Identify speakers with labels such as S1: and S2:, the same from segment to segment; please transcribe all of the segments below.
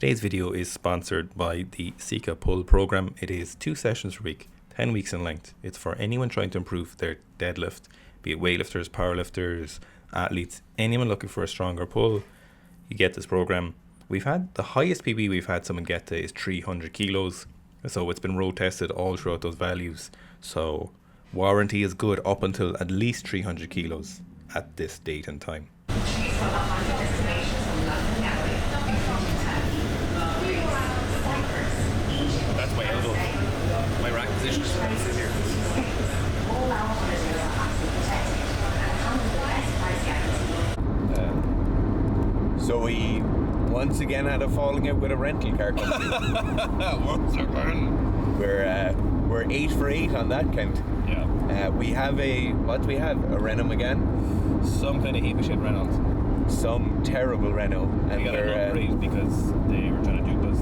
S1: Today's video is sponsored by the Sika Pull program. It is 2 sessions per week, 10 weeks in length. It's for anyone trying to improve their deadlift, be it weightlifters, powerlifters, athletes, anyone looking for a stronger pull. You get this program. We've had the highest PB we've had someone get to is 300 kilos. So it's been road tested all throughout those values. So warranty is good up until at least 300 kilos at this date and time. That's my elbow. My rack position is here.
S2: So we once again had a falling out with a rental car company.
S1: Once again.
S2: We're 8 for 8 on that count.
S1: Yeah.
S2: We have what do we have? A Renault again?
S1: Some kind of heap of shit Reynolds.
S2: Some terrible Renault.
S1: And we got an upgrade because they were trying to dupe us.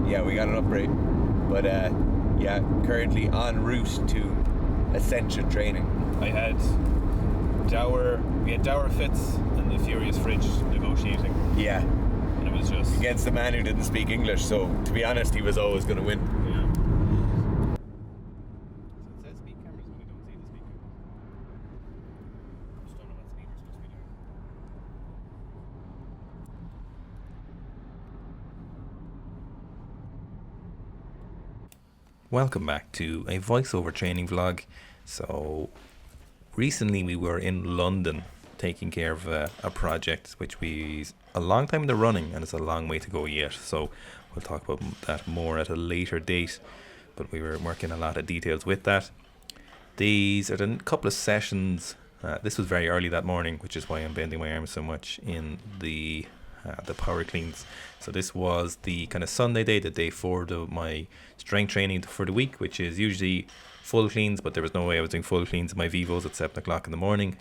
S2: Yeah, we got an upgrade. But currently en route to Ascension training.
S1: We had Dower Fitz and the Furious Fridge negotiating.
S2: Yeah.
S1: And it was just
S2: Against the man who didn't speak English, so to be honest, he was always going to win.
S1: Yeah. So it says speak cameras when we don't see the speaker. Just don't know what speed we're supposed to be doing. Welcome back to a voiceover training vlog. So recently we were in London taking care of a project which we a long time in the running, and it's a long way to go yet, so we'll talk about that more at a later date, but we were working a lot of details with that. These are a couple of sessions. This was very early that morning, which is why I'm bending my arms so much in the power cleans. So this was the kind of Sunday day, the day 4 of my strength training for the week, which is usually full cleans, but there was no way I was doing full cleans in my Vivos at 7 o'clock in the morning.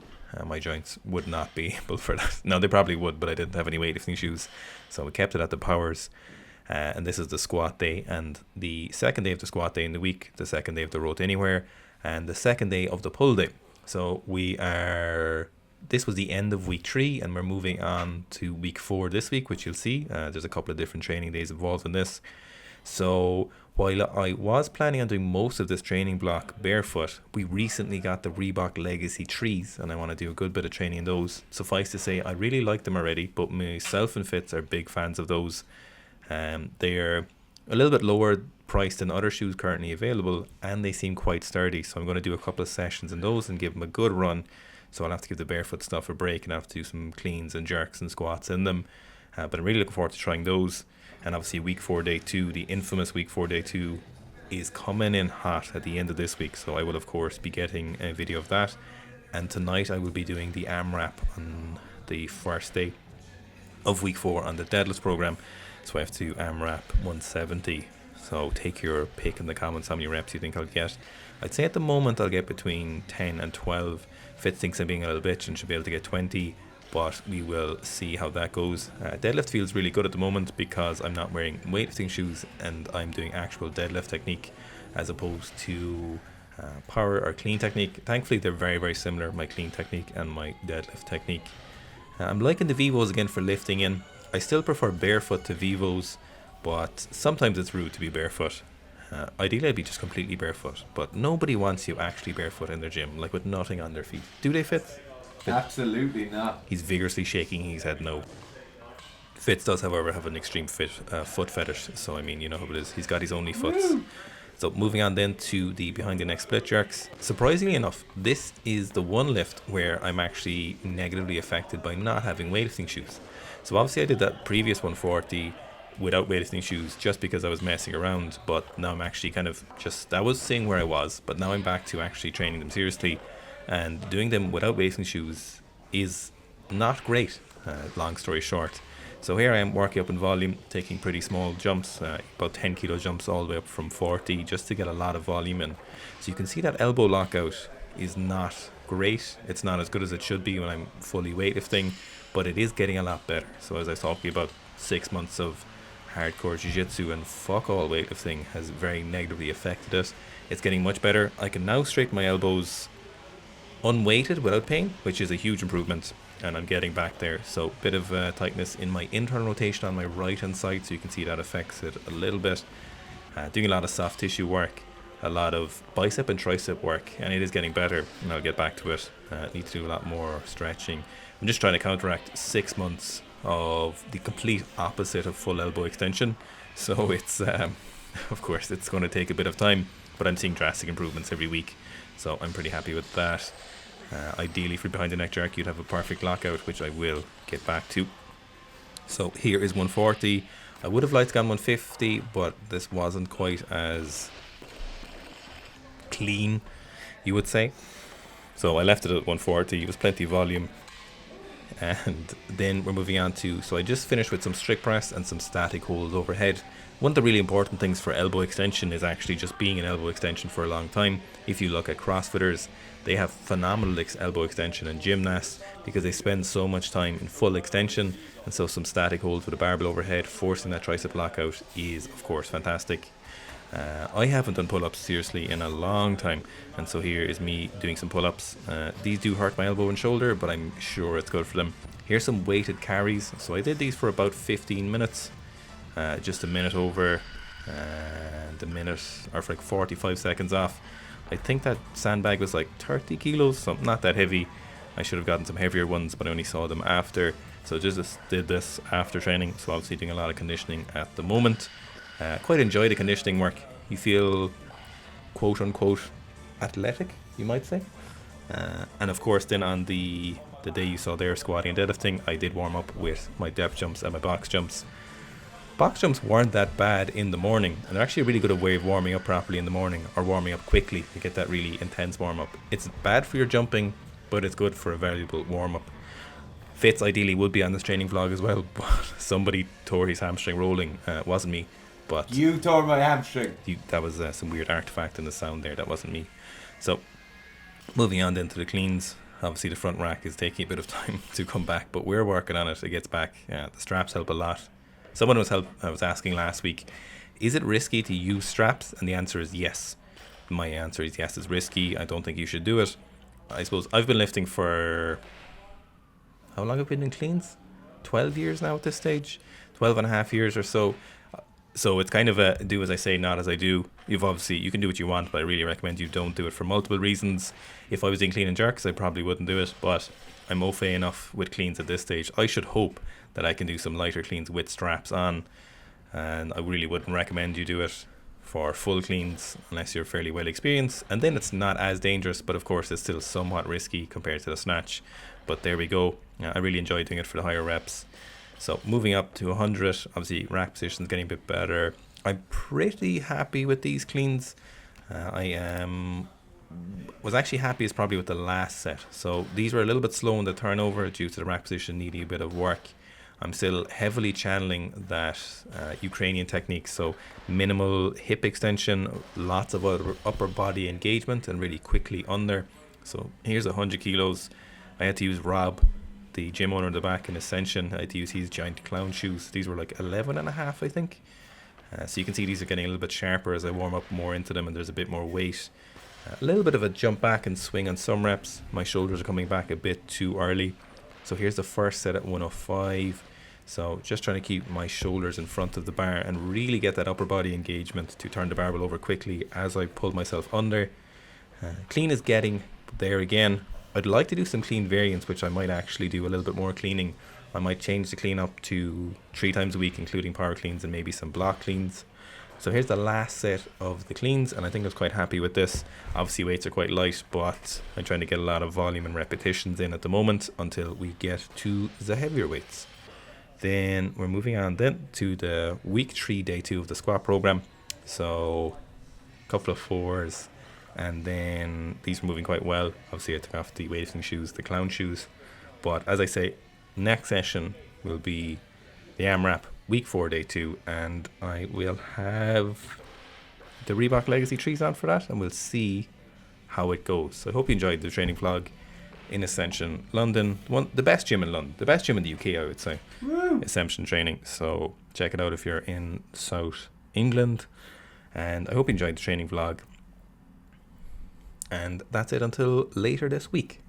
S1: My joints would not be able for that. No, they probably would, but I didn't have any weightlifting shoes, so we kept it at the powers. And this is the squat day, and the second day of the squat day in the week, the second day of the row to anywhere, and the second day of the pull day. So this was the end of week 3, and we're moving on to week 4 this week, which you'll see. There's a couple of different training days involved in this. So while I was planning on doing most of this training block barefoot, we recently got the Reebok Legacy 3s, and I want to do a good bit of training in those. Suffice to say, I really like them already, but myself and Fitz are big fans of those. They're a little bit lower priced than other shoes currently available, and they seem quite sturdy. So I'm going to do a couple of sessions in those and give them a good run. So I'll have to give the barefoot stuff a break and have to do some cleans and jerks and squats in them. But I'm really looking forward to trying those. And obviously week 4 day 2, the infamous week 4 day 2, is coming in hot at the end of this week. So I will of course be getting a video of that. And tonight I will be doing the AMRAP on the first day of week 4 on the deadlift program. So I have to AMRAP 170. So take your pick in the comments how many reps you think I'll get. I'd say at the moment I'll get between 10 and 12. Fitz thinks I'm being a little bitch and should be able to get 20. But we will see how that goes. Deadlift feels really good at the moment because I'm not wearing weightlifting shoes and I'm doing actual deadlift technique as opposed to power or clean technique. Thankfully they're very, very similar, my clean technique and my deadlift technique. I'm liking the Vivos again for lifting in. I still prefer barefoot to Vivos, but sometimes it's rude to be barefoot. Ideally I'd be just completely barefoot, but nobody wants you actually barefoot in their gym, like with nothing on their feet. Do they, Fitz?
S2: Absolutely not.
S1: He's vigorously shaking his head no. Fitz does, however, have an extreme foot fetish, so I mean, you know how it is. He's got his only foots. Woo! So moving on then to the behind the neck split jerks. Surprisingly enough, this is the one lift where I'm actually negatively affected by not having weightlifting shoes. So obviously I did that previous 140 without weightlifting shoes just because I was messing around, but now I'm actually that was seeing where I was, but now I'm back to actually training them seriously. And doing them without weightlifting shoes is not great, long story short. So here I am working up in volume, taking pretty small jumps, about 10 kilo jumps all the way up from 40, just to get a lot of volume in. So you can see that elbow lockout is not great. It's not as good as it should be when I'm fully weightlifting, but it is getting a lot better. So as I was talking about, 6 months of hardcore jiu-jitsu and fuck all weightlifting has very negatively affected it. It's getting much better. I can now straighten my elbows unweighted without pain, which is a huge improvement. and I'm getting back there. So bit of tightness in my internal rotation on my right hand side, so you can see that affects it a little bit. Doing a lot of soft tissue work, a lot of bicep and tricep work, and it is getting better, and I'll get back to it. Need to do a lot more stretching. I'm just trying to counteract 6 months of the complete opposite of full elbow extension, so it's of course it's going to take a bit of time, but I'm seeing drastic improvements every week, so I'm pretty happy with that. Ideally for behind the neck jerk you'd have a perfect lockout, which I will get back to. So here is 140. I would have liked to go on 150, but this wasn't quite as clean, you would say. So I left it at 140. It was plenty of volume. And then we're moving on to, so I just finished with some strict press and some static holds overhead. One of the really important things for elbow extension is actually just being an elbow extension for a long time. If you look at CrossFitters, they have phenomenal elbow extension, and gymnasts, because they spend so much time in full extension, and so some static holds with a barbell overhead forcing that tricep lockout is of course fantastic. I haven't done pull-ups seriously in a long time, and so here is me doing some pull-ups. These do hurt my elbow and shoulder, but I'm sure it's good for them. Here's some weighted carries. So I did these for about 15 minutes, just a minute over, and a minute, or for like 45 seconds off. I think that sandbag was like 30 kilos, so not that heavy. I should have gotten some heavier ones, but I only saw them after. So just did this after training, so obviously doing a lot of conditioning at the moment. Quite enjoy the conditioning work. You feel quote unquote athletic, you might say. And of course then on the day you saw there squatting and deadlifting, I did warm up with my depth jumps and my box jumps. Box jumps weren't that bad in the morning, and they're actually a really good way of warming up properly in the morning, or warming up quickly to get that really intense warm up. It's bad for your jumping, but it's good for a valuable warm up. Fits ideally would be on this training vlog as well, but somebody tore his hamstring rolling. It wasn't me. But
S2: you tore my hamstring.
S1: That was some weird artifact in the sound there. That wasn't me. So moving on then to the cleans. Obviously the front rack is taking a bit of time to come back, but we're working on it. It gets back. The straps help a lot. Someone was asking last week, is it risky to use straps? And the answer is yes. My answer is yes, it's risky. I don't think you should do it. I suppose I've been lifting for, how long have I been in cleans? 12 years now at this stage. 12 and a half years or so. So it's kind of a do as I say, not as I do. You can do what you want, but I really recommend you don't do it for multiple reasons. If I was in clean and jerks, I probably wouldn't do it, but I'm au fait enough with cleans at this stage. I should hope that I can do some lighter cleans with straps on, and I really wouldn't recommend you do it for full cleans unless you're fairly well experienced, and then it's not as dangerous, but of course it's still somewhat risky compared to the snatch. But there we go. I really enjoy doing it for the higher reps. So moving up to 100, obviously rack position's getting a bit better. I'm pretty happy with these cleans. Was actually happiest probably with the last set. So these were a little bit slow in the turnover due to the rack position needing a bit of work. I'm still heavily channeling that Ukrainian technique, so minimal hip extension, lots of upper body engagement, and really quickly under. So here's 100 kilos. I had to use Rob, the gym owner in the back in Ascension. I had to use his giant clown shoes. These were like 11 and a half, I think. So you can see these are getting a little bit sharper as I warm up more into them, and there's a bit more weight. A little bit of a jump back and swing on some reps. My shoulders are coming back a bit too early. So here's the first set at 105. So just trying to keep my shoulders in front of the bar and really get that upper body engagement to turn the barbell over quickly as I pull myself under. Clean is getting there again. I'd like to do some clean variants, which I might actually do a little bit more cleaning. I might change the clean up to 3 times a week, including power cleans and maybe some block cleans. So here's the last set of the cleans, and I think I was quite happy with this. Obviously weights are quite light, but I'm trying to get a lot of volume and repetitions in at the moment until we get to the heavier weights. Then we're moving on then to the week 3, day 2 of the squat program. So a couple of 4s, and then these were moving quite well. Obviously I took off the weightlifting shoes, the clown shoes. But as I say, next session will be the AMRAP, week 4, day 2, and I will have the Reebok Legacy 3s on for that, and we'll see how it goes. So I hope you enjoyed the training vlog in Ascension, London. The best gym in London, the best gym in the UK, I would say. Woo! Ascension training. So check it out if you're in South England. And I hope you enjoyed the training vlog. And that's it until later this week.